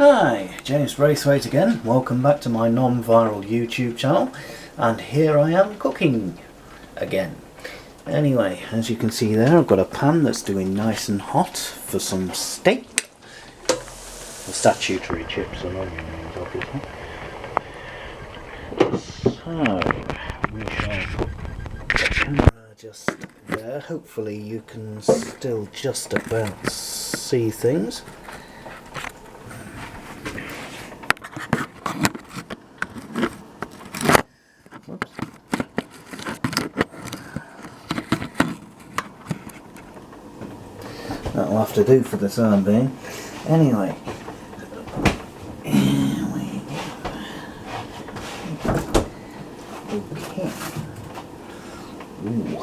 Hi, James Braithwaite again. Welcome back to my non-viral YouTube channel, and here I am cooking again. Anyway, as you can see there, I've got a pan that's doing nice and hot for some steak. The statutory chips and onions, obviously. So, we shall put the camera just there. Hopefully you can still just about see things. Whoops. That'll have to do for the time being. Anyway, here we go. Okay. Ooh,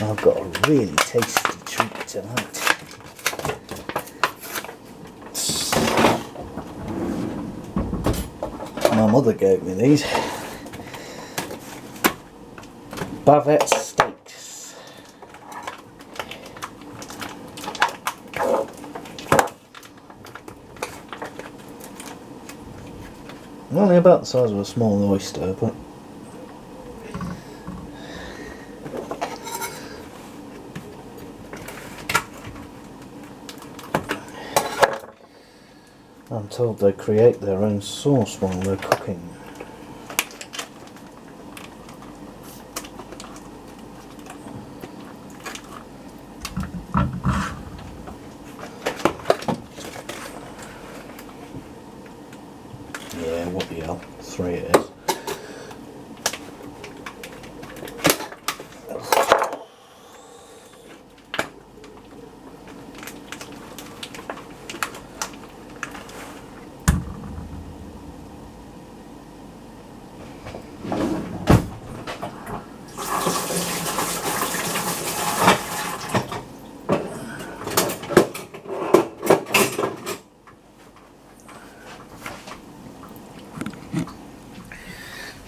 I've got a really tasty treat tonight. My mother gave me these bavette steaks. Only about the size of a small oyster, but I'm told they create their own sauce while they're cooking. Yeah, what the hell? 3 it is.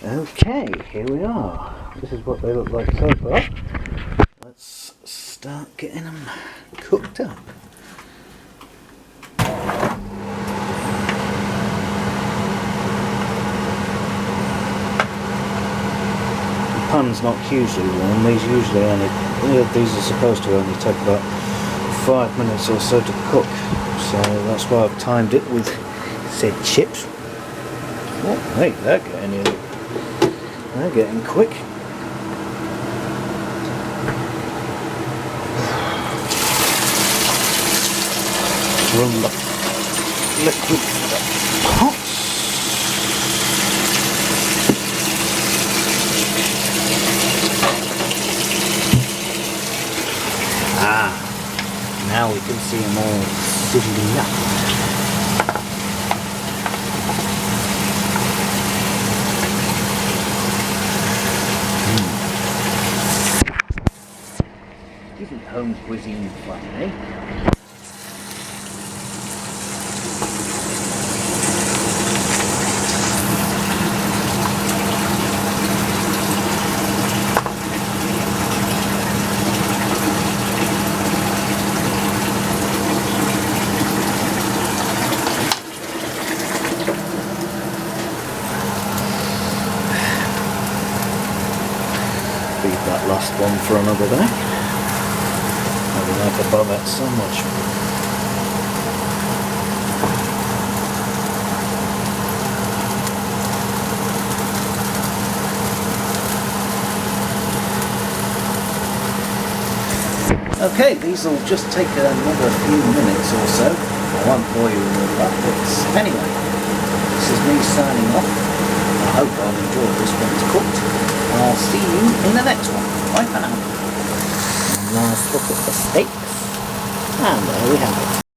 Okay, here we are. This is what they look like so far. Let's start getting them cooked up. The pan's not hugely warm. These usually only, these are supposed to only take about 5 minutes or so to cook. So that's why I've timed it with said chips. Oh, hey, they're getting in. They're getting quick. Run the liquid for the pot. Now we can see them all sizzling up. Isn't home cuisine fun, eh? Leave that last one for another day. I like the bavette so much. Okay, these will just take another few minutes or so. I won't bore you with all that, but anyway, this is me signing off. I hope I've enjoyed this one's cooked. I'll see you in the next one. Bye for now. Nice look at the steaks, and there we have it.